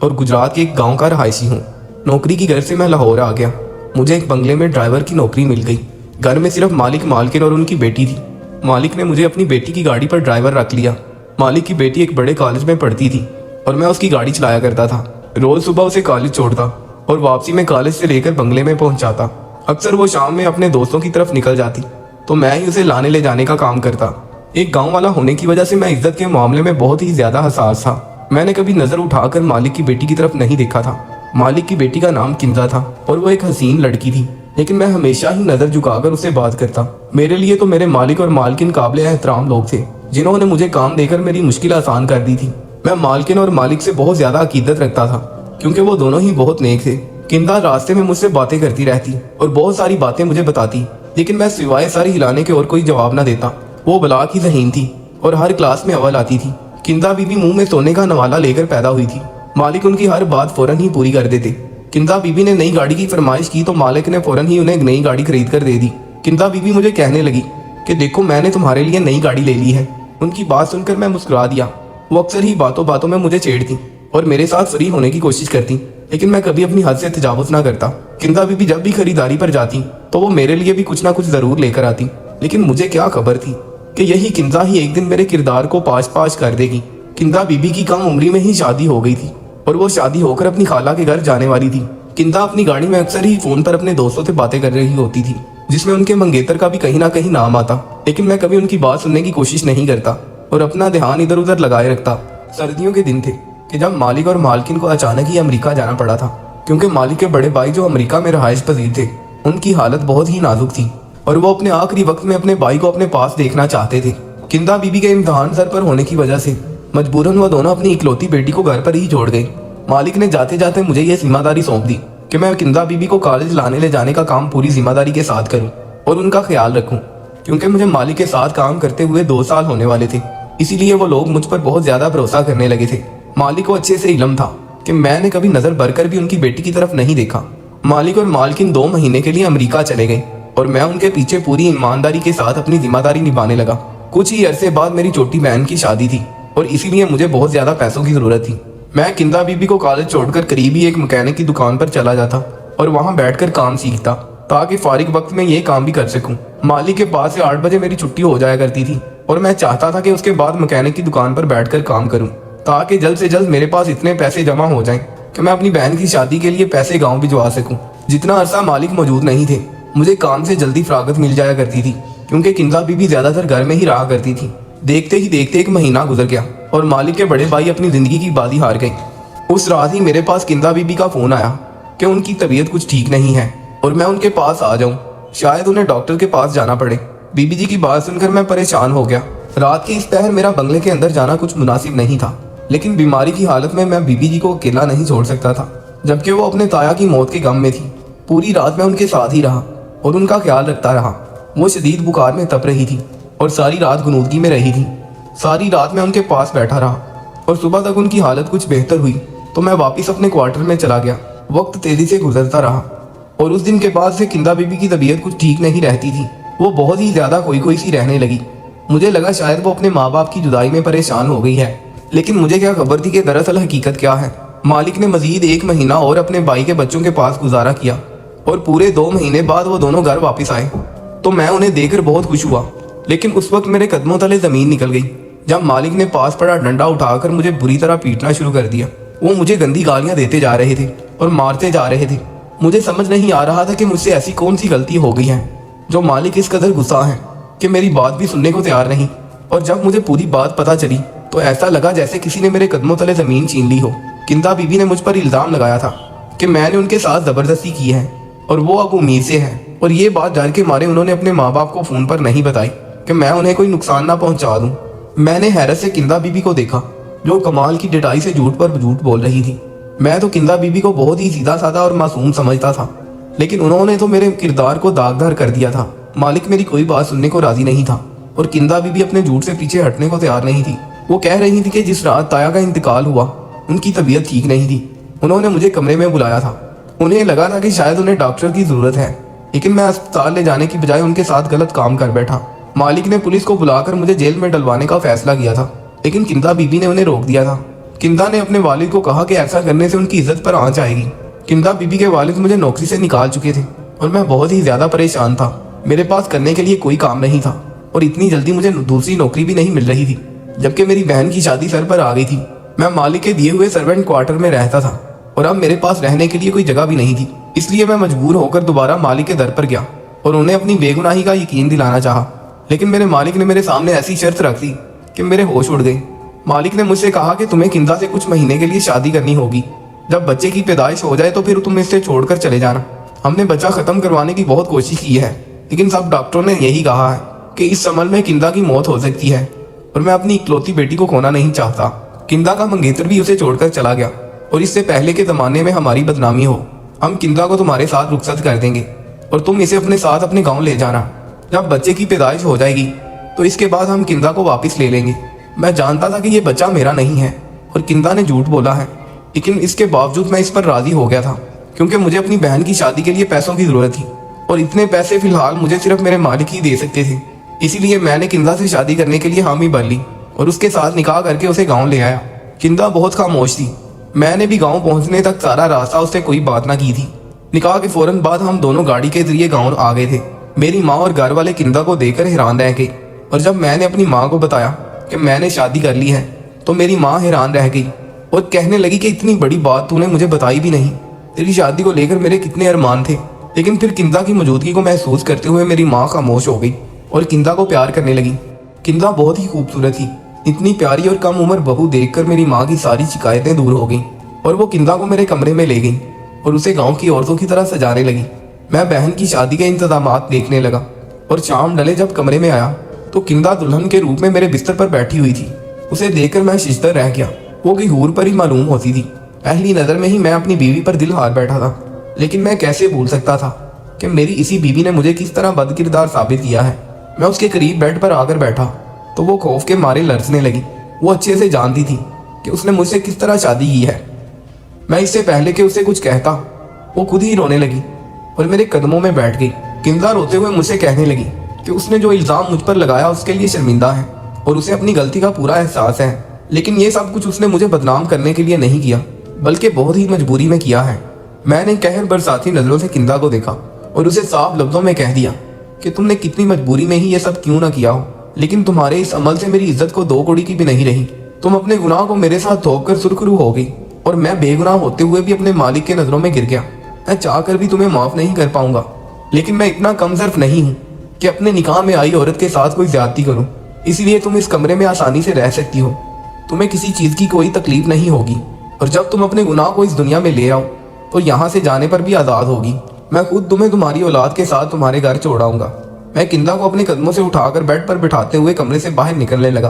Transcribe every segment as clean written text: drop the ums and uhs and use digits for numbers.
और गुजरात के एक गांव का रहायशी हूँ। नौकरी की घर से मैं लाहौर आ गया। मुझे एक बंगले में ड्राइवर की नौकरी मिल गई। घर में सिर्फ मालिक, मालकिन और उनकी बेटी थी। मालिक ने मुझे अपनी बेटी की गाड़ी पर ड्राइवर रख लिया। मालिक की बेटी एक बड़े कॉलेज में पढ़ती थी और मैं उसकी गाड़ी चलाया करता था। रोज सुबह उसे कॉलेज छोड़ता और वापसी में कॉलेज से लेकर बंगले में पहुंचाता। अक्सर वो शाम में अपने दोस्तों की तरफ निकल जाती तो मैं ही उसे लाने ले जाने का काम करता। एक गांव वाला होने की वजह से मैं इज्जत के मामले में बहुत ही ज्यादा हसास था। मैंने कभी नजर उठाकर मालिक की बेटी की तरफ नहीं देखा था। मालिक की बेटी का नाम किंजा था और वो एक हसीन लड़की थी, लेकिन मैं हमेशा ही नजर झुकाकर उससे बात करता। मेरे लिए तो मेरे मालिक और मालकिन काबिल एहतराम लोग थे, जिन्होंने मुझे काम देकर मेरी मुश्किल आसान कर दी थी। मैं मालकिन और मालिक से बहुत ज्यादा अकीदत रखता था, क्योंकि वो दोनों ही बहुत नेक थे। किंजा रास्ते में मुझसे बातें करती रहती और बहुत सारी बातें मुझे बताती, लेकिन मैं सिवाय सारी हिलाने के और कोई जवाब न देता। वो बला की ज़हीन थी और हर क्लास में अव्वल आती थी। किंजा बीबी मुंह में सोने का नवाला लेकर पैदा हुई थी। मालिक उनकी हर बात फौरन ही पूरी कर देते। किंजा बीबी ने नई गाड़ी की फरमाइश की तो मालिक ने फौरन ही उन्हें नई गाड़ी खरीद कर दे दी। किंजा बीबी मुझे कहने लगी कि देखो, मैंने तुम्हारे लिए नई गाड़ी ले ली है। उनकी बात सुनकर मैं मुस्कुरा दिया। वो अक्सर ही बातों बातों में मुझे छेड़ती और मेरे साथ फ्री होने की कोशिश करती, लेकिन मैं कभी अपनी हद से तजावुज़ ना करता। किंजा बीबी जब भी खरीदारी पर जाती तो वो मेरे लिए भी कुछ ना कुछ जरूर लेकर आती, लेकिन मुझे क्या खबर थी कि यही किंजा ही एक दिन मेरे किरदार को पाश पाश कर देगी। किंजा बीबी की कम उम्री में ही शादी हो गई थी और वो शादी होकर अपनी खाला के घर जाने वाली थी। किंजा अपनी गाड़ी में अक्सर ही फोन पर अपने दोस्तों से बातें कर रही होती थी, जिसमें उनके मंगेतर का भी कहीं ना कहीं नाम आता, लेकिन मैं कभी उनकी बात सुनने की कोशिश नहीं करता और अपना ध्यान इधर उधर लगाए रखता। सर्दियों के दिन थे कि जब मालिक और मालकिन को अचानक ही अमेरिका जाना पड़ा था, क्योंकि मालिक के बड़े भाई जो अमेरिका में रहायश पजीर थे, उनकी हालत बहुत ही नाजुक थी और वो अपने आखिरी वक्त में अपने भाई को अपने पास देखना चाहते थे। किंजा बीबी के इम्तिहान सर पर होने की वजह से मजबूरन वो दोनों अपनी इकलौती बेटी को घर पर ही छोड़ गए। मालिक ने जाते जाते मुझे ये जिम्मेदारी सौंप दी कि मैं किंजा बीबी को कॉलेज लाने ले जाने का काम पूरी जिम्मेदारी के साथ करूं और उनका ख्याल रखूं, क्योंकि मुझे मालिक के साथ काम करते हुए 2 साल होने वाले थे। इसीलिए वो लोग मुझ पर बहुत ज्यादा भरोसा करने लगे थे। मालिक को अच्छे से इल्म था कि मैंने कभी नजर भरकर भी उनकी बेटी की तरफ नहीं देखा। मालिक और मालकिन 2 महीने के लिए अमेरिका चले गए और मैं उनके पीछे पूरी ईमानदारी के साथ अपनी जिम्मेदारी निभाने लगा। कुछ ही अरसे बाद मेरी छोटी बहन की शादी थी और इसीलिए मुझे बहुत ज्यादा पैसों की जरूरत थी। मैं किंजा बीबी को कॉलेज छोड़कर करीबी एक मैकेनिक की दुकान पर चला जाता और वहां बैठकर काम सीखता, ताकि फारिग वक्त में ये काम भी कर सकूं। मालिक के पास से 8 बजे मेरी छुट्टी हो जाया करती थी और मैं चाहता था कि उसके बाद मैकेनिक की दुकान पर बैठकर काम करूं, ताकि जल्द से जल्द मेरे पास इतने पैसे जमा हो जाएं कि मैं अपनी बहन की शादी के लिए पैसे गाँव भिजवा सकूं। जितना अरसा मालिक मौजूद नहीं थे, मुझे काम से जल्दी फरागत मिल जाया करती थी, क्योंकि किंजा बीबी ज्यादातर घर में ही रहा करती थी। देखते ही देखते 1 महीना गुजर गया और मालिक के बड़े भाई अपनी जिंदगी की बाजी हार गए। उस रात ही मेरे पास किंजा बीबी का फोन आया कि उनकी तबीयत कुछ ठीक नहीं है और मैं उनके पास आ जाऊं, शायद उन्हें डॉक्टर के पास जाना पड़े। बीबी जी की बात सुनकर मैं परेशान हो गया। रात के इस पहर मेरा बंगले के अंदर जाना कुछ मुनासिब नहीं था, लेकिन बीमारी की हालत में मैं बीबी जी को अकेला नहीं छोड़ सकता था, जबकि वो अपने ताया की मौत के गम में थी। पूरी रात मैं उनके साथ ही रहा और उनका ख्याल रखता रहा। वो शदीद बुखार में तप रही थी और सारी रात गुनूदगी में रही थी। सारी रात मैं उनके पास बैठा रहा और सुबह तक उनकी हालत कुछ बेहतर हुई तो मैं वापस अपने क्वार्टर में चला गया। वक्त तेजी से गुजरता रहा और उस दिन के बाद से किंजा बीबी की तबीयत कुछ ठीक नहीं रहती थी। वो बहुत ही ज्यादा कोई सी रहने लगी। मुझे लगा शायद वो अपने माँ बाप की जुदाई में परेशान हो गई है, लेकिन मुझे क्या खबर थी कि दरअसल हकीकत क्या है। मालिक ने मजीद 1 महीना और अपने भाई के बच्चों के पास गुजारा किया और पूरे 2 महीने बाद वो दोनों घर वापस आए तो मैं उन्हें देखकर बहुत खुश हुआ। लेकिन उस वक्त मेरे कदमों तले जमीन निकल गई जब मालिक ने पास पड़ा डंडा उठाकर मुझे बुरी तरह पीटना शुरू कर दिया। वो मुझे गंदी गालियां देते जा रहे थे और मारते जा रहे थे। मुझे समझ नहीं आ रहा था कि मुझसे ऐसी कौन सी गलती हो गई है जो मालिक इस कदर गुस्सा है कि मेरी बात भी सुनने को तैयार नहीं। और जब मुझे पूरी बात पता चली तो ऐसा लगा जैसे किसी ने मेरे कदमों तले जमीन छीन ली हो। किंजा बीबी ने मुझ पर इल्जाम लगाया था कि मैंने उनके साथ जबरदस्ती की है और वो अब उम्मीद से है, और ये बात डर के मारे उन्होंने अपने माँ बाप को फोन पर नहीं बताई कि मैं उन्हें कोई नुकसान ना पहुंचा दूं। मैंने हैरत से किंजा बीबी को देखा जो कमाल की डिटाई से झूठ पर झूठ बोल रही थी। मैं तो किंजा बीबी को बहुत ही सीधा साधा और मासूम समझता था, लेकिन उन्होंने तो मेरे किरदार को दागदार कर दिया था। मालिक मेरी कोई बात सुनने को राजी नहीं था और किंजा बीबी अपने झूठ से पीछे हटने को तैयार नहीं थी। वो कह रही थी कि जिस रात ताया का इंतकाल हुआ उनकी तबीयत ठीक नहीं थी। उन्होंने मुझे कमरे में बुलाया था। उन्हें लगा था कि शायद उन्हें डॉक्टर की जरूरत है, लेकिन मैं अस्पताल ले जाने की बजाय उनके साथ गलत काम कर बैठा। मालिक ने पुलिस को बुलाकर मुझे जेल में डलवाने का फैसला किया था, लेकिन किंजा बीबी ने उन्हें रोक दिया था किंदा ने अपने वालिद को कहा कि ऐसा करने से उनकी इज्जत पर आंच आएगी। किंदा बीबी के वालिद मुझे नौकरी से निकाल चुके थे और मैं बहुत ही ज्यादा परेशान था। मेरे पास करने के लिए कोई काम नहीं था और इतनी जल्दी मुझे दूसरी नौकरी भी नहीं मिल रही थी, जबकि मेरी बहन की शादी सर पर आ गई थी। मैं मालिक के दिए हुए सर्वेंट क्वार्टर में रहता था और अब मेरे पास रहने के लिए कोई जगह भी नहीं थी। इसलिए मैं मजबूर होकर दोबारा मालिक के दर पर गया और उन्हें अपनी बेगुनाही का यकीन दिलाना चाहा। लेकिन मेरे मालिक ने मेरे सामने ऐसी शर्त रख दी कि मेरे होश उड़ गए। मालिक ने मुझसे कहा कि तुम्हें किंदा से कुछ महीने के लिए शादी करनी होगी। जब बच्चे की पैदाइश हो जाए तो फिर तुम इसे छोड़कर चले जाना। हमने बच्चा खत्म करवाने की बहुत कोशिश की है, लेकिन सब डॉक्टरों ने यही कहा है कि इस अमल में किंदा की मौत हो सकती है और मैं अपनी इकलौती बेटी को खोना नहीं चाहता। किंदा का मंगेतर भी उसे छोड़कर चला गया और इससे पहले के ज़माने में हमारी बदनामी हो, हम किंदा को तुम्हारे साथ रुखसत कर देंगे और तुम इसे अपने साथ अपने गांव ले जाना। जब बच्चे की पैदाइश हो जाएगी तो इसके बाद हम किंदा को वापस ले लेंगे। मैं जानता था कि ये बच्चा मेरा नहीं है और किंदा ने झूठ बोला है, लेकिन इसके बावजूद मैं इस पर राजी हो गया था क्योंकि मुझे अपनी बहन की शादी के लिए पैसों की ज़रूरत थी और इतने पैसे फिलहाल मुझे सिर्फ मेरे मालिक ही दे सकते थे। इसीलिए मैंने किंदा से शादी करने के लिए हामी भर ली और उसके साथ निकाह करके उसे गाँव ले आया। किंदा बहुत खामोश थी। मैंने भी गाँव पहुँचने तक सारा रास्ता उससे कोई बात ना की थी। निकाह के फौरन बाद हम दोनों गाड़ी के जरिए गाँव आ गए थे। मेरी माँ और घर वाले किंदा को देखकर हैरान रह गए और जब मैंने अपनी माँ को बताया कि मैंने शादी कर ली है तो मेरी माँ हैरान रह गई और कहने लगी कि इतनी बड़ी बात तूने मुझे बताई भी नहीं। तेरी शादी को लेकर मेरे कितने अरमान थे। लेकिन फिर किंदा की मौजूदगी को महसूस करते हुए मेरी माँ खामोश हो गई और किंदा को प्यार करने लगी। किंदा बहुत ही खूबसूरत थी। इतनी प्यारी और कम उम्र बहू देखकर मेरी माँ की सारी शिकायतें दूर हो गईं और वो किंदा को मेरे कमरे में ले गई और उसे गांव की औरतों की तरह सजाने लगी। मैं बहन की शादी के इंतजामात देखने लगा और शाम ढले जब कमरे में आया तो किंदा दुल्हन के रूप में मेरे बिस्तर पर बैठी हुई थी। उसे देखकर मैं शिश्तर रह गया। वो कि हूर पर ही मालूम होती थी। पहली नज़र में ही मैं अपनी बीवी पर दिल हार बैठा था, लेकिन मैं कैसे भूल सकता था कि मेरी इसी बीवी ने मुझे किस तरह बदकिरदार साबित किया है। मैं उसके करीब बेड पर आकर बैठा तो वो खौफ के मारे लड़ने लगी। वो अच्छे से जानती थी कि उसने मुझसे किस तरह शादी की है। मैं इससे पहले कि उसे कुछ कहता वो खुद ही रोने लगी और मेरे कदमों में बैठ गई। किंदा रोते हुए मुझसे कहने लगी कि उसने जो इल्ज़ाम मुझ पर लगाया उसके लिए शर्मिंदा है और उसे अपनी गलती का पूरा एहसास है, लेकिन ये सब कुछ उसने मुझे बदनाम करने के लिए नहीं किया बल्कि बहुत ही मजबूरी में किया है। मैंने कहर बरसाती नज़रों से किंदा को देखा और उसे साफ लफ्ज़ों में कह दिया कि तुमने कितनी मजबूरी में ही ये सब क्यों ना किया हो, लेकिन तुम्हारे इस अमल से मेरी इज्जत को दो कौड़ी की भी नहीं रही। तुम अपने गुनाह को मेरे साथ थोप कर सुरखरू हो गई और मैं बेगुनाह होते हुए भी अपने मालिक के नज़रों में गिर गया। मैं चाह कर भी तुम्हें माफ़ नहीं कर पाऊंगा, लेकिन मैं इतना कमज़र्फ नहीं हूँ कि अपने निकाह में आई औरत के साथ कोई ज्यादती करूँ। इसलिए तुम इस कमरे में आसानी से रह सकती हो। तुम्हें किसी चीज़ की कोई तकलीफ नहीं होगी और जब तुम अपने गुनाह को इस दुनिया में ले आओ तो यहाँ से जाने पर भी आज़ाद होगी। मैं खुद तुम्हें तुम्हारी औलाद के साथ तुम्हारे घर छोड़ाऊंगा। मैं किंदा को अपने कदमों से उठाकर बेड पर बिठाते हुए कमरे से बाहर निकलने लगा।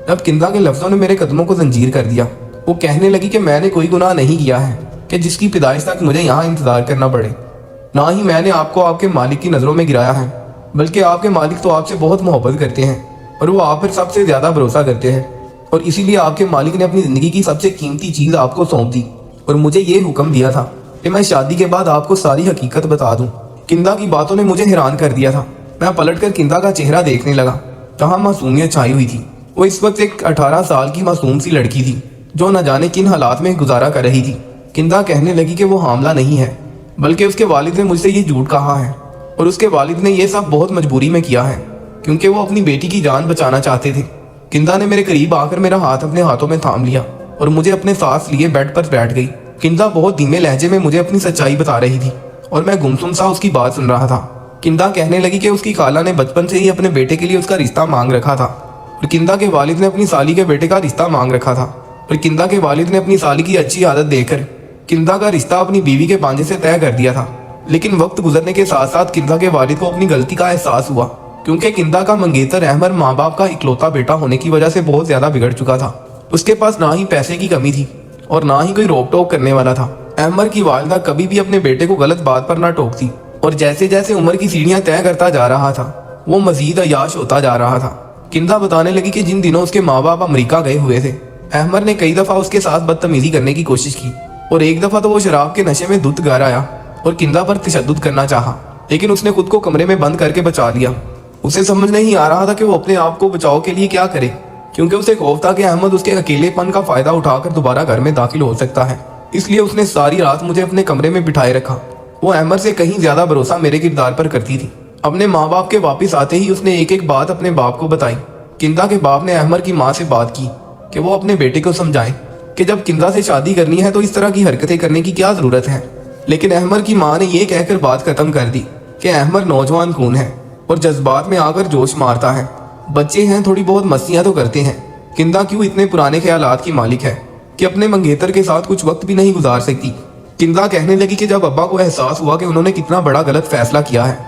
तब किंदा के लफ्ज़ों ने मेरे कदमों को जंजीर कर दिया। वो कहने लगी कि मैंने कोई गुनाह नहीं किया है कि जिसकी पैदाइश तक मुझे यहाँ इंतजार करना पड़े। ना ही मैंने आपको आपके मालिक की नज़रों में गिराया है, बल्कि आपके मालिक तो आपसे बहुत मोहब्बत करते हैं और वो आप पर सबसे ज़्यादा भरोसा करते हैं और इसीलिए आपके मालिक ने अपनी ज़िंदगी की सबसे कीमती चीज़ आपको सौंप दी और मुझे ये हुक्म दिया था कि मैं शादी के बाद आपको सारी हकीकत बता दूं। किंदा की बातों ने मुझे हैरान कर दिया था। मैं पलटकर किंदा का चेहरा देखने लगा जहाँ मासूमियत छाई हुई थी। वो इस वक्त एक 18 साल की मासूम सी लड़की थी जो न जाने किन हालात में गुजारा कर रही थी। किंदा कहने लगी कि वो हामला नहीं है, बल्कि उसके वालिद ने मुझसे ये झूठ कहा है और उसके वालिद ने ये सब बहुत मजबूरी में किया है क्योंकि वो अपनी बेटी की जान बचाना चाहते थे। किंदा ने मेरे करीब आकर मेरा हाथ अपने हाथों में थाम लिया और मुझे अपने साथ लिए बेड पर बैठ गई। किंदा बहुत धीमे लहजे में मुझे अपनी सच्चाई बता रही थी और मैं गुमसुम सा उसकी बात सुन रहा था। किंदा कहने लगी कि उसकी खाला ने बचपन से ही अपने बेटे के लिए उसका रिश्ता मांग रखा था और किंदा के वालिद ने अपनी साली के बेटे का रिश्ता मांग रखा था और किंदा के वालिद ने अपनी साली की अच्छी आदत देखकर किंदा का रिश्ता अपनी बीवी के पांजे से तय कर दिया था। लेकिन वक्त गुजरने के साथ साथ किंदा के वालिद को अपनी गलती का एहसास हुआ क्योंकि किंदा का मंगेतर अहमद माँ बाप का इकलौता बेटा होने की वजह से बहुत ज्यादा बिगड़ चुका था। उसके पास ना ही पैसे की कमी थी और ना ही कोई रोक टोक करने वाला था। अहमद की वालिदा कभी भी अपने बेटे को गलत बात पर ना टोकती और जैसे जैसे उम्र की सीढ़ियां तय करता जा रहा था वो मजीद अयाश होता जा रहा था। किंदा बताने लगी कि जिन दिनों उसके माँ बाप अमेरिका गए हुए थे अहमद ने कई दफा उसके साथ बदतमीजी करने की कोशिश की और एक दफा तो वो शराब के नशे में धुत घर आया और किंदा पर तशद्दुद करना चाहा, लेकिन उसने खुद को कमरे में बंद करके बचा लिया। उसे समझ नहीं आ रहा था कि वो अपने आप को बचाव के लिए क्या करे। क्योंकि उसे खौफ था कि अहमद उसके अकेलेपन का फायदा उठाकर दोबारा घर में दाखिल हो सकता है। इसलिए उसने सारी रात मुझे अपने कमरे में बिठाए रखा। वो अहमद से कहीं ज्यादा भरोसा मेरे किरदार पर करती थी। अपने माँ बाप के वापिस आते ही उसने एक एक बात अपने बाप को बताई। किंदा के बाप ने अहमद की माँ से बात की कि वो अपने बेटे को समझाएं कि जब किंदा से शादी करनी है तो इस तरह की हरकतें करने की क्या जरूरत है। लेकिन अहमद की माँ ने ये कहकर बात खत्म कर दी कि अहमद नौजवान खून है और जज्बात में आकर जोश मारता है। बच्चे हैं, थोड़ी बहुत मस्तियां तो करते हैं। किंदा क्यों इतने पुराने ख्यालात की मालिक है कि अपने मंगेतर के साथ कुछ वक्त भी नहीं गुजार सकती। किंदा कहने लगी कि जब अब्बा को एहसास हुआ कि उन्होंने कितना बड़ा गलत फैसला किया है,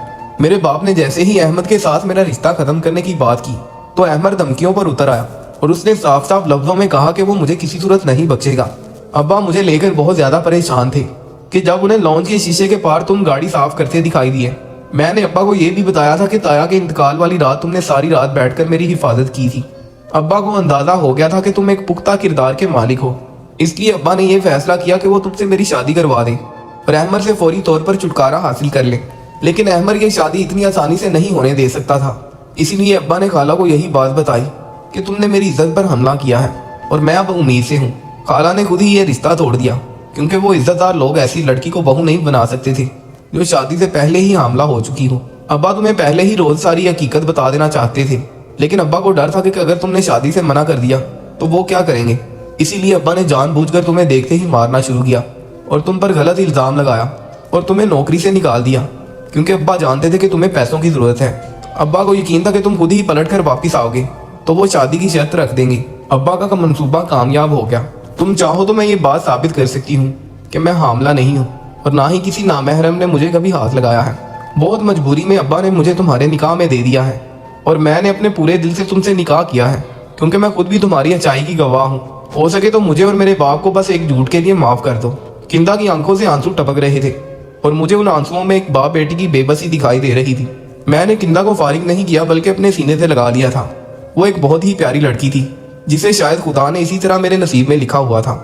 मेरे बाप ने जैसे ही अहमद के साथ मेरा रिश्ता खत्म करने की बात की तो अहमद धमकियों पर उतर आया और उसने साफ साफ लफ्जों में कहा कि वो मुझे किसी सूरत नहीं बख्शेगा। अब्बा मुझे लेकर बहुत ज्यादा परेशान थे कि जब उन्हें लॉन्च के शीशे के पार तुम गाड़ी साफ करते दिखाई दिए। मैंने अब्बा को यह भी बताया था कि ताया के इंतकाल वाली रात तुमने सारी रात बैठकर मेरी हिफाजत की थी। अब्बा को अंदाजा हो गया था कि तुम एक पुख्ता किरदार के मालिक हो, इसलिए अब्बा ने यह फैसला किया कि वो तुमसे मेरी शादी करवा दे और अहमद से फौरी तौर पर छुटकारा हासिल कर ले। लेकिन अहमद ये शादी इतनी आसानी से नहीं होने दे सकता था। इसीलिए अब्बा ने खाला को यही बात बताई कि तुमने मेरी इज्जत पर हमला किया है और मैं अब उम्मीद से हूँ। खाला ने खुद ही ये रिश्ता तोड़ दिया क्योंकि वो इज्जतदार लोग ऐसी लड़की को बहू नहीं बना सकते थे जो शादी से पहले ही हमला हो चुकी हो। अब्बा तुम्हें पहले ही रोज सारी हकीकत बता देना चाहते थे, लेकिन अब्बा को डर था कि अगर तुमने शादी से मना कर दिया तो वो क्या करेंगे। इसीलिए अब्बा ने जानबूझकर तुम्हें देखते ही मारना शुरू किया और तुम पर गलत इल्जाम लगाया और तुम्हें नौकरी से निकाल दिया क्योंकि अब्बा जानते थे कि तुम्हें पैसों की जरूरत है। अब्बा को यकीन था कि तुम खुद ही पलट कर वापिस आओगे तो वो शादी की शर्त रख देंगे। अब्बा का मंसूबा कामयाब हो गया। तुम चाहो तो मैं ये बात साबित कर सकती हूँ कि मैं हामला नहीं हूँ और ना ही किसी नामहरम ने मुझे कभी हाथ लगाया है। बहुत मजबूरी में अब्बा ने मुझे तुम्हारे निकाह में दे दिया है और मैंने अपने पूरे दिल से तुमसे निकाह किया है क्योंकि मैं खुद भी तुम्हारी अच्छाई की गवाह हूँ। हो सके तो मुझे और मेरे बाप को बस एक झूठ के लिए माफ कर दो। किंदा की आंखों से आंसू टपक रहे थे और मुझे उन आंसुओं में एक बाप बेटी की बेबसी दिखाई दे रही थी। मैंने किंदा को फारिग नहीं किया बल्कि अपने सीने से लगा लिया था। वो एक बहुत ही प्यारी लड़की थी जिसे शायद खुदा ने इसी तरह मेरे नसीब में लिखा हुआ था।